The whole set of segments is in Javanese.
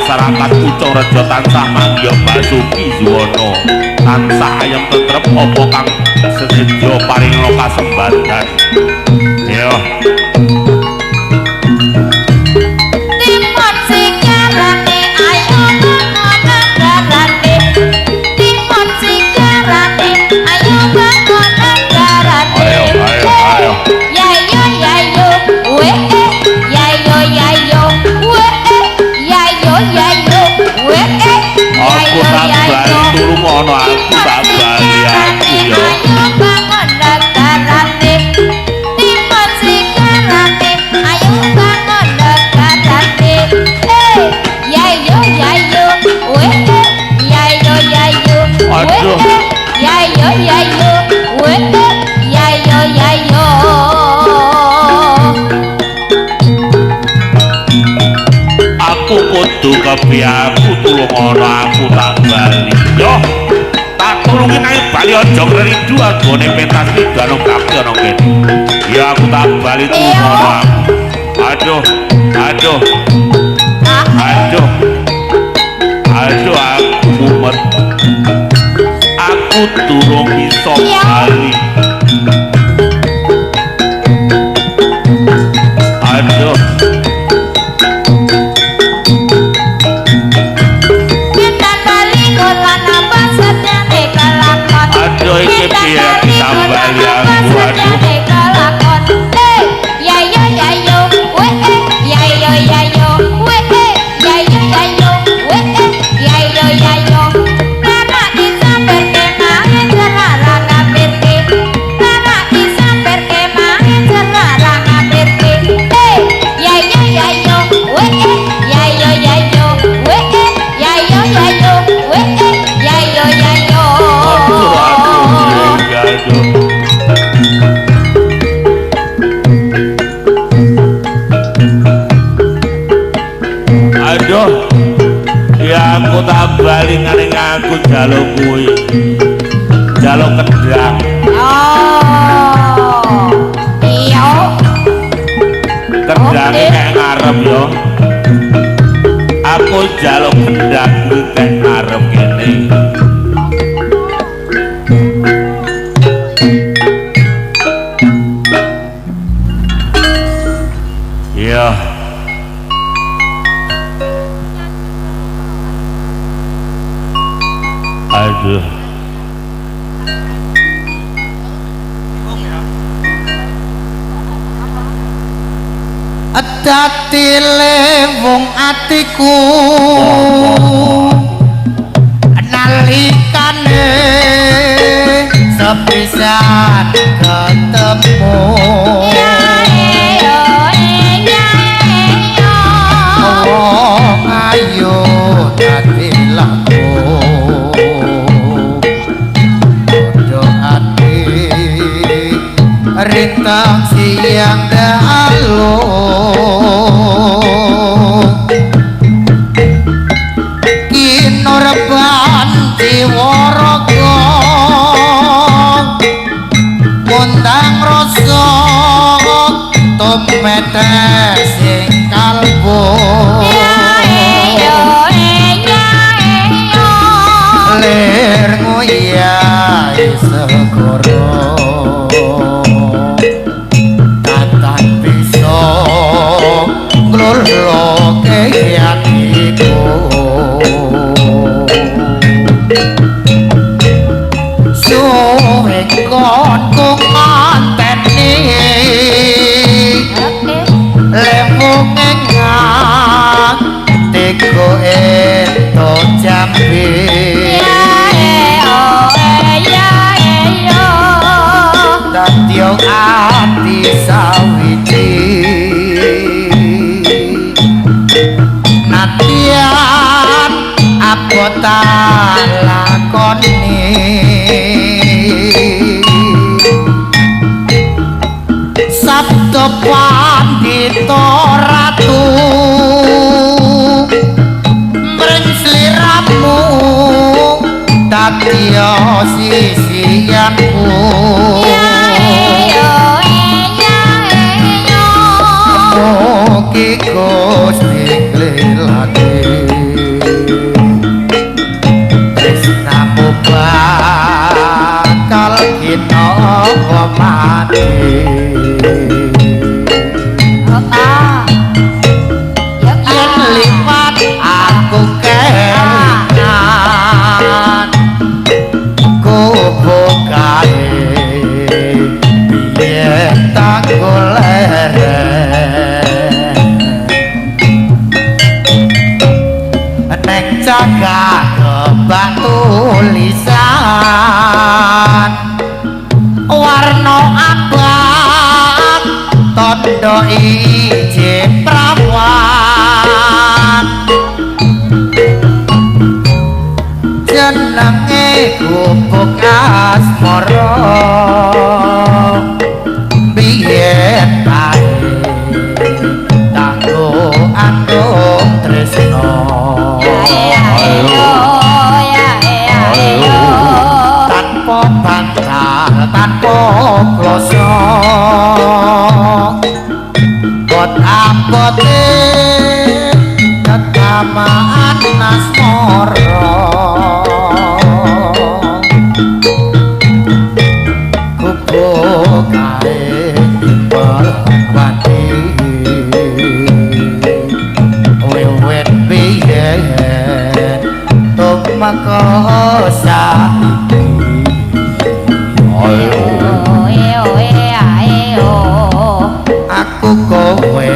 Masyarakat Pucung Rejo tansah manggya Basuki Juwono tansah ayem tentrep apa kang sesedya paring kasembadan. Yo. Aku tak bali turu mono aku tak bali aku yo. Aduh. Aku kudu kepiye aku tulung ana aku tak bali. Yo. Tak tulungin ae bali aja ngrindu agone pentas iki danung bakti ana kene. Ya aku tak bali tulung ana aku. Aduh. Aduh. Aduh. Aduh aku mumet. Aku durung iso bali. Aduh. Aduh iki piye ditambali aku aduh. Aduh, ya aku tak bali nang aku jaluk kuwi. Jaluk kendang. Oh. Iya. Kendange kayak ngarep yo. Aku jaluk kendang kuwi kayak ngarep kene. Iya. Aduh. Dadi lewung atiku nalikane sepisan ketemu ayo dadi laku podo ati rintang siang dalu kinorban diwaraga kondang rasa tumetes sing kalbu lir nguyai segoro tatan bisa nglolo keyatiku suwe kon kung anteni lewung ngang teko ento jambi datyo ati sawiji natian abotan lakoni sabda pandita ratu mring sliramu datya sisianku mugi Gusti nglelake tresnamu bakal kinapa mati yen liwat aku kelingan gubuk kae biyen tak goleren neng jagat kebak tulisan warna abang tondo ije prawan jenenge gubuk asmara biyen kae kanggo andung tresno tanpa bantal tanpa kloso bot abote ketamaan asmara gubuk kae pelwati wiwit biyen tumeka saiki aku kowe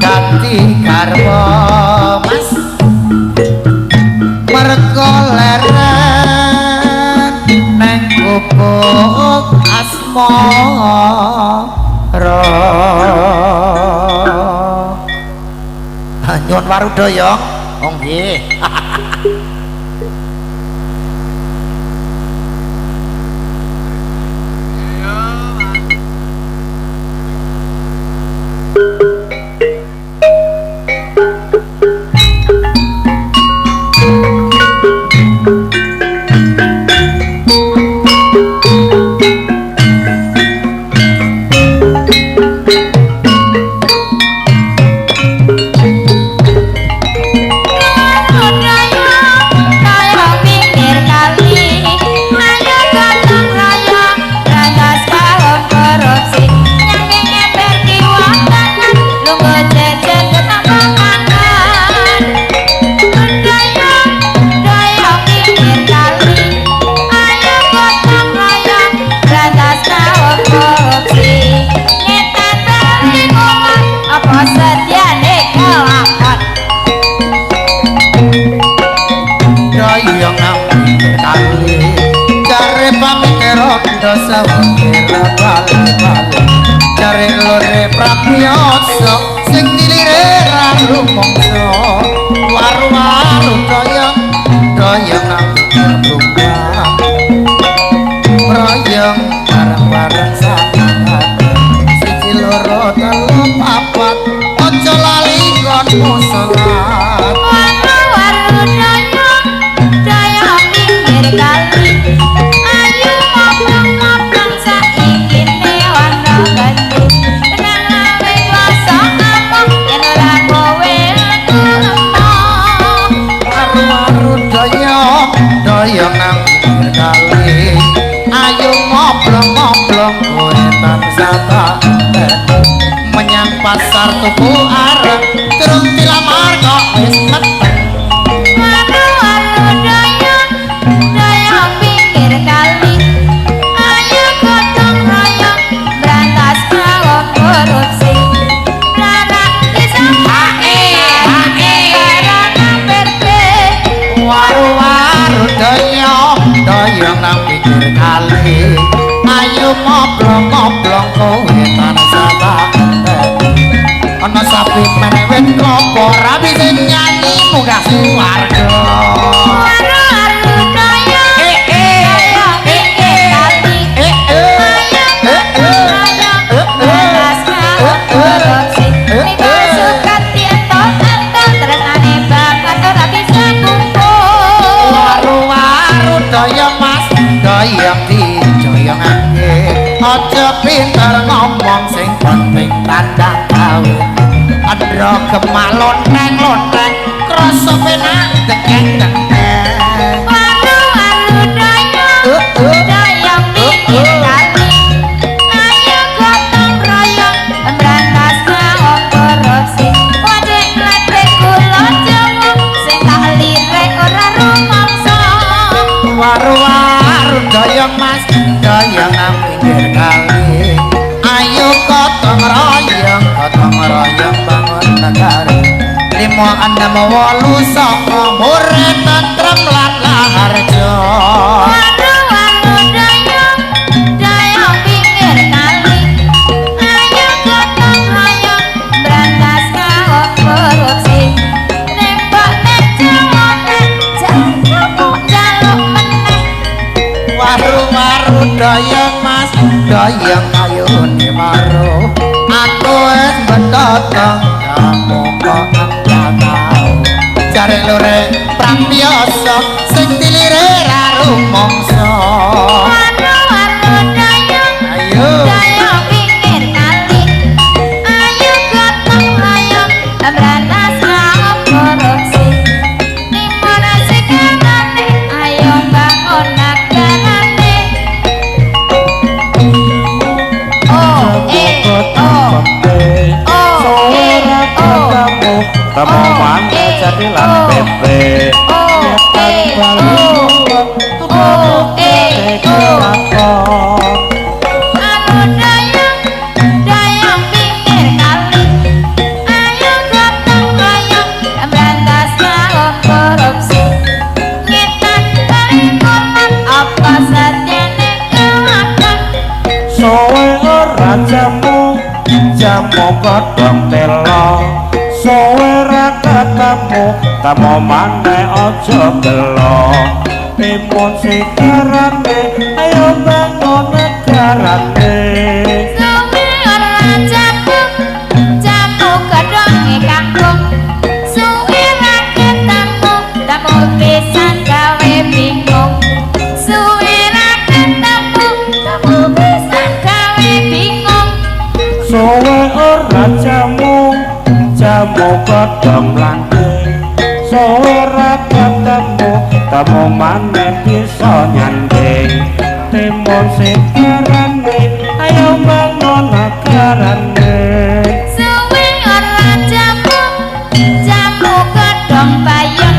dadi garwa mas merga leren neng gubuk asmara nyuwun warudaya oh nggih Ora dosa kira bali-bali cari lore prabiyasa sing dilire ra rumangsa waru-waru doyong nang berbuka royong bareng-bareng sahabat siji loro telu papat aja lali konmu salat waru-waru doyong pinggir kali ayo ngobrol-ngobrol saikine ana gandhi tenang lawe kuasa among yen ora kowe waru-waru doyong nang pinggir kali ayo ngobrol-ngobrol kowe tansah tak menyang pasar tuku arep terus dilamar kok wis meteng waru-waru doyong pinggir kali ayo gotong royong berantas kawon korupsi larang bisa hae karena perbe waru-waru doyong nang pinggir kali ayo ngobrol-ngobrol kowe tansah tak ana sapi menewet klopo rabi sing nyanyi munggah swarga waru-waru doyong pinggir kali ayo gotong royong berantas kawon korupsi mika sukat tiento tresnane bakat ora bisa kumpul waru-waru doyong mas doyong dijoyongake aja pinter ngomong sing penting tandang gawe andra gemal lonteng-lonteng krasa penak dengkeng-dengkeng waru-waru doyong pinggir kali ayo gotong royong berantas kawon korupsi wadek ledek kula jenguk sing tak lirik ora rumangsa waru-waru doyong mas doyong nang pinggir kali ayo gotong royong bangun negara 5, 6, 8, 9 mure tentrem lan laharja waru-waru doyong pinggir kali ayo gotong royong berantas kawon korupsi nembak nek jaluk meneh waru-waru doyong mas doyong ayo dimaro aku wis betotong kamu kok tau cari lore prabiyasa sing dilire ra rumangsa waru-waru ayo doyong pinggir kali ayo gotong royong berantas kawon korupsi nimona sekarane ayo bangun nagarane temu mangga jati lan pepe doyong pinggir kali ayo gotong royong berantas kawon korupsi ngetan paling kolot apa sadyane kelakon sowe ora jamu godhong telo sowe ra ketemu temu maneh aja gelo timun sikarane ayo bangun negarane suwi ora jamu godhonge kangkung suwi ra ketemu tamu pisan gawe bingung suwi ra ketemu tamu pisan gawe bingung sowe ora jamu godhong langgeng sowe ra ketemu temu maneh bisa nyanding timun sikarane ayo bangun negarane suwi ora jamu godhong bayem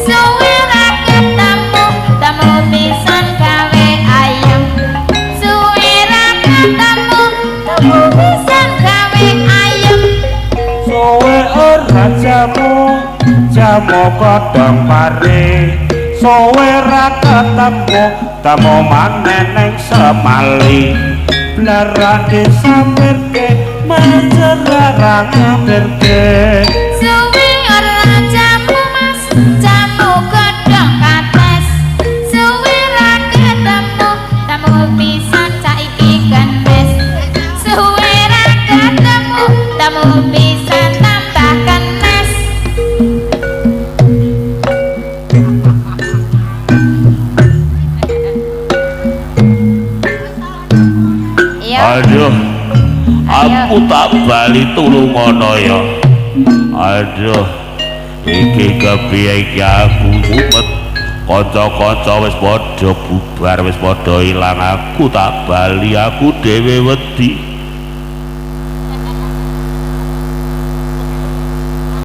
suwi ra ketemu tamu pisan gawe ayam suwi ra ketemu tamu pisan gawe ayam sowe ora jamu godhong pare suwe ra ketemu temu maneh ning semali blarane sampirke majera ra ngampirke suwi ora jamu mas jamu godhong kates suwi ra ketemu tamu pisan saiki genes suwi ra ketemu tamu pisan tambah kenes aduh aku tak bali tulung ngono ya aduh iki kepiye iki aku mumet kanca-kanca wis padha bubar wis padha ilang aku tak bali aku dhewe wedi